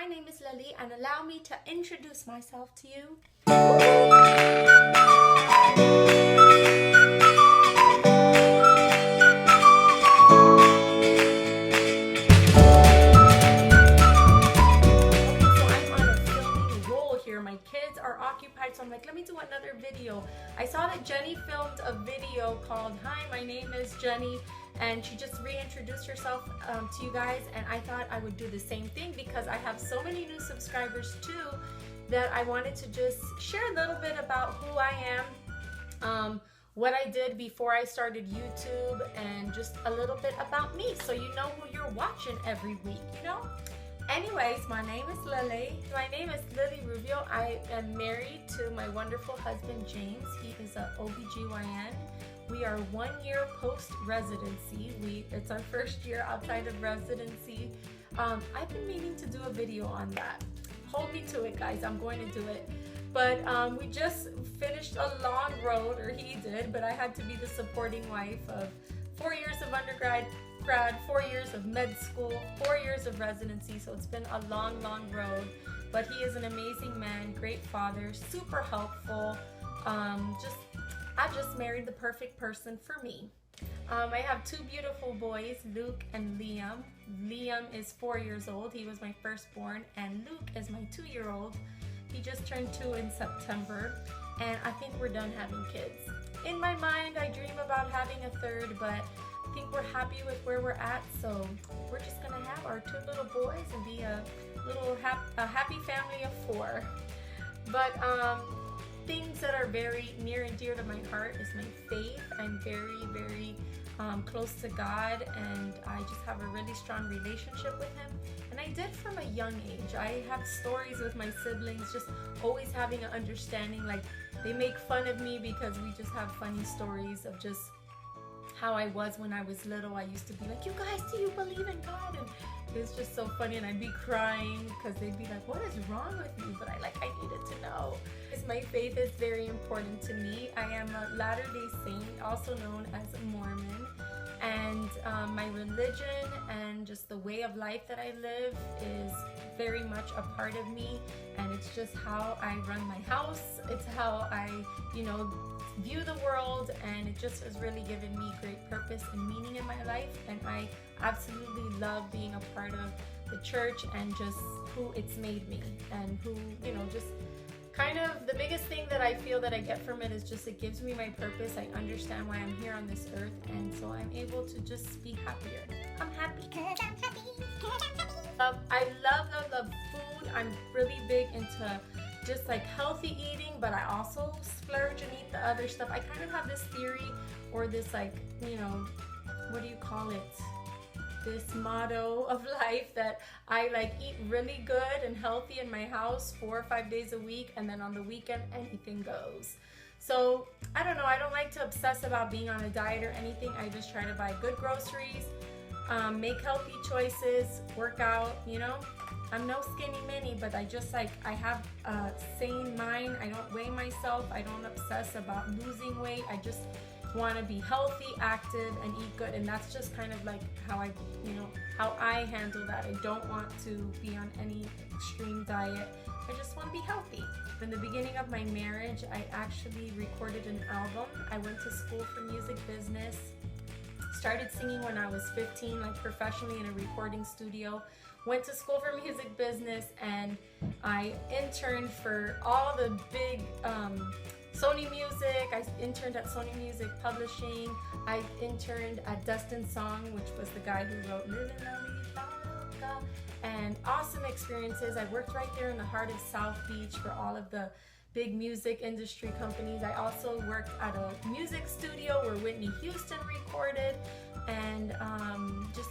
my name is Lily, and allow me to introduce myself to you. My kids are occupied, so I'm like, let me do another video. I saw that Jenny filmed a video called Hi, my name is Jenny, and she just reintroduced herself to you guys, and I thought I would do the same thing because I have so many new subscribers too that I wanted to just share a little bit about who I am, what I did before I started YouTube, and just a little bit about me so you know who you're watching every week, you know? Anyways, my name is Lily. My name is Lily Rubio. I am married to my wonderful husband, James. He is an OBGYN. We are 1 year post-residency. It's our first year outside of residency. I've been meaning to do a video on that. Hold me to it, guys. I'm going to do it. But we just finished a long road, or he did, but I had to be the supporting wife of 4 years of undergrad, 4 years of med school, 4 years of residency, so it's been a long road. But he is an amazing man, great father, super helpful. I just married the perfect person for me. I have two beautiful boys, Luke and Liam. Liam is 4 years old. He was my firstborn, and Luke is my 2-year-old. He just turned 2 in September, and I think we're done having kids. In my mind, I dream about having a third, but I think we're happy with where we're at, so we're just gonna have our 2 little boys and be a happy family of 4. But things that are very near and dear to my heart is my faith. I'm very close to God, and I just have a really strong relationship with Him. And I did from a young age. I have stories with my siblings, just always having an understanding. Like, they make fun of me because we just have funny stories of just how I was when I was little. I used to be like, you guys, do you believe in God? And it was just so funny, and I'd be crying because they'd be like, what is wrong with you? But I needed to know. Because my faith is very important to me. I am a Latter-day Saint, also known as a Mormon. And my religion and just the way of life that I live is very much a part of me, and it's just how I run my house. It's how I, view the world, and it just has really given me great purpose and meaning in my life, and I absolutely love being a part of the church and just who it's made me, and who, just kind of the biggest thing that I feel that I get from it is just it gives me my purpose. I understand why I'm here on this earth, and so I'm able to just be happier. I'm happy. I love food. I'm really big into just like healthy eating, but I also splurge and eat the other stuff. I kind of have this theory, or this what do you call it? This motto of life that I eat really good and healthy in my house 4 or 5 days a week, and then on the weekend anything goes. So I don't know, I don't like to obsess about being on a diet or anything. I just try to buy good groceries, make healthy choices, work out, I'm no skinny mini, but I just I have a sane mind. I don't weigh myself. I don't obsess about losing weight. I just want to be healthy, active, and eat good. And that's just kind of how I handle that. I don't want to be on any extreme diet. I just want to be healthy. In the beginning of my marriage, I actually recorded an album. I went to school for music business. Started singing when I was 15, professionally in a recording studio. Went to school for music business, and I interned for all the big Sony Music. I interned at Sony Music Publishing. I interned at Dustin Song, which was the guy who wrote Living La Vida Loca. And awesome experiences. I worked right there in the heart of South Beach for all of the big music industry companies. I also worked at a music studio where Whitney Houston recorded, and just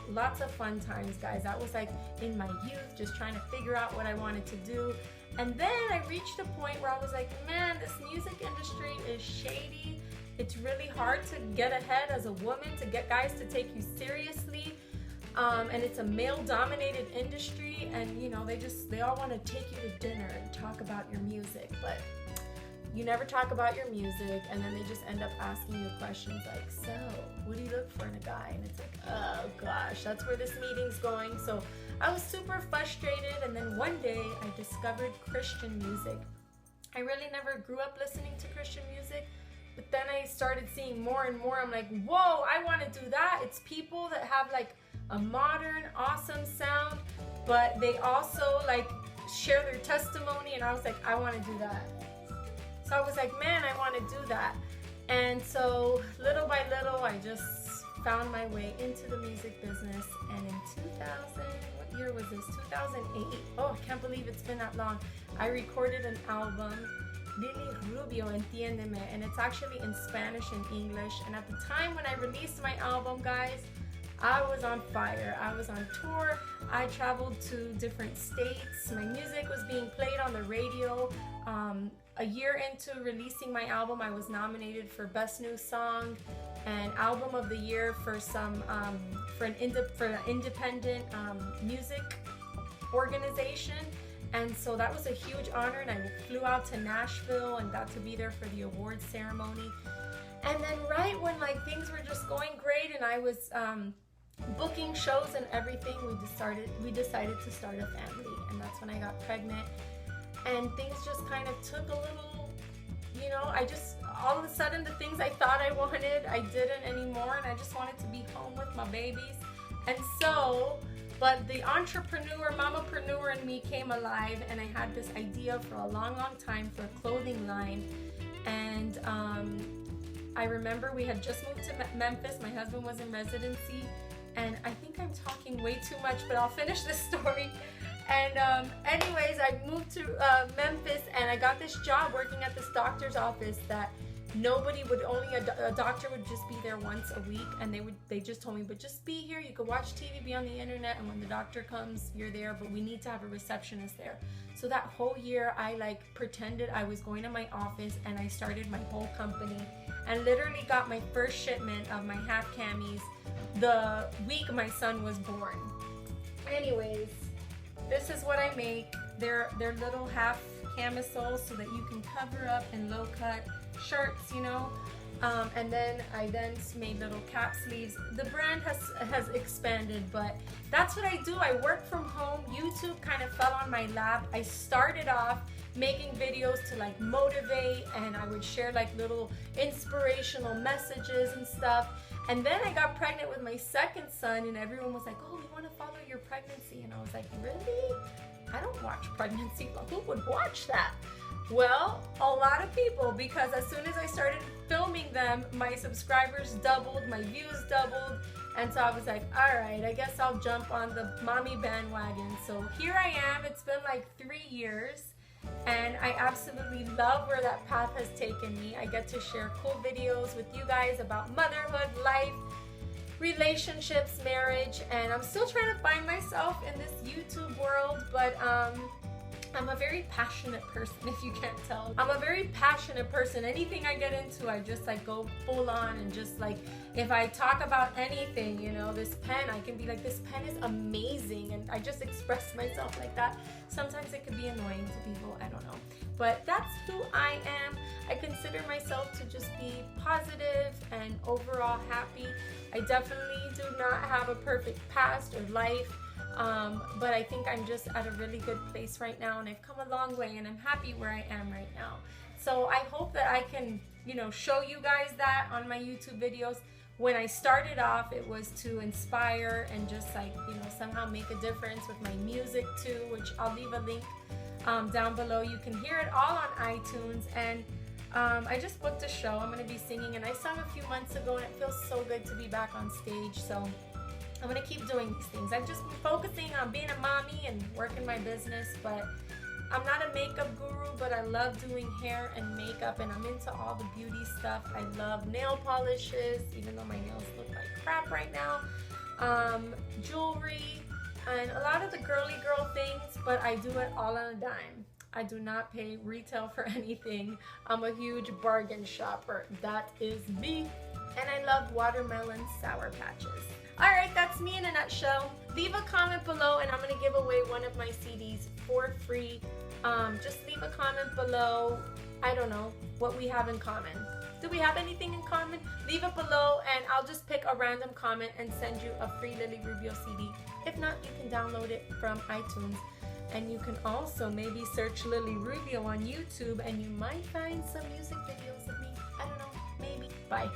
lots of fun times, guys. That was in my youth, just trying to figure out what I wanted to do. And then I reached a point where I was like, man, this music industry is shady. It's really hard to get ahead as a woman, to get guys to take you seriously. And it's a male-dominated industry, and they all want to take you to dinner and talk about your music, but you never talk about your music, and then they just end up asking you questions like, so what do you look for in a guy? And it's like, oh gosh, that's where this meeting's going. So I was super frustrated, and then one day I discovered Christian music. I really never grew up listening to Christian music, but then I started seeing more and more. I'm like, whoa, I want to do that. It's people that have like a modern, awesome sound, but they also like share their testimony, and I was like, I want to do that. So I was like, man, I want to do that. And so little by little, I just found my way into the music business. And in 2000, what year was this? 2008. Oh, I can't believe it's been that long. I recorded an album, Rubio, Entiéndeme, and it's actually in Spanish and English. And at the time when I released my album, guys, I was on fire. I was on tour. I traveled to different states. My music was being played on the radio. A year into releasing my album, I was nominated for Best New Song and Album of the Year for an independent music organization. And so that was a huge honor, and I flew out to Nashville and got to be there for the awards ceremony. And then right when like things were just going great and I was booking shows and everything, we decided to start a family, and that's when I got pregnant. And things just kind of took a little, you know, all of a sudden the things I thought I wanted, I didn't anymore, and I just wanted to be home with my babies. And so, but the entrepreneur, mamapreneur in me came alive, and I had this idea for a long, long time for a clothing line. And I remember we had just moved to Memphis. My husband was in residency, and I think I'm talking way too much, but I'll finish this story. And anyways, I moved to Memphis, and I got this job working at this doctor's office that a doctor would just be there once a week, and they just told me, but just be here, you could watch TV, be on the internet, and when the doctor comes, you're there, but we need to have a receptionist there. So that whole year, I like pretended I was going to my office, and I started my whole company, and literally got my first shipment of my half camis the week my son was born. Anyways, this is what I make. They're little half camisoles so that you can cover up in low cut shirts, you know. And then I made little cap sleeves. The brand has expanded, but that's what I do. I work from home. YouTube kind of fell on my lap. I started off making videos to like motivate, and I would share like little inspirational messages and stuff. And then I got pregnant with my second son, and everyone was like, oh, we want to follow your pregnancy. And I was like, really? I don't watch pregnancy. Who would watch that? Well, a lot of people, because as soon as I started filming them, my subscribers doubled, my views doubled. And so I was like, all right, I guess I'll jump on the mommy bandwagon. So here I am. It's been like 3 years. And I absolutely love where that path has taken me. I get to share cool videos with you guys about motherhood, life, relationships, marriage, and I'm still trying to find myself in this YouTube world, but I'm a very passionate person, if you can't tell. I'm a very passionate person. Anything I get into, I just like go full on, and just like, if I talk about anything, you know, this pen, I can be like, this pen is amazing, and I just express myself like that. Sometimes it can be annoying to people, I don't know. But that's who I am. I consider myself to just be positive and overall happy. I definitely do not have a perfect past or life. But I think I'm just at a really good place right now, and I've come a long way, and I'm happy where I am right now. So I hope that I can, you know, show you guys that on my YouTube videos. When I started off, it was to inspire and just like, you know, somehow make a difference with my music too, which I'll leave a link down below. You can hear it all on iTunes. And I just booked a show. I'm going to be singing, and I sung a few months ago, and it feels so good to be back on stage. So I'm going to keep doing these things. I've just been focusing on being a mommy and working my business, but I'm not a makeup guru, but I love doing hair and makeup, and I'm into all the beauty stuff. I love nail polishes, even though my nails look like crap right now. Jewelry, and a lot of the girly girl things, but I do it all on a dime. I do not pay retail for anything. I'm a huge bargain shopper. That is me. And I love watermelon Sour Patches. Alright, that's me in a nutshell. Leave a comment below, and I'm going to give away one of my CDs for free. Just leave a comment below. I don't know what we have in common. Do we have anything in common? Leave it below, and I'll just pick a random comment and send you a free Lily Rubio CD. If not, you can download it from iTunes. And you can also maybe search Lily Rubio on YouTube and you might find some music videos of me. I don't know, maybe. Bye.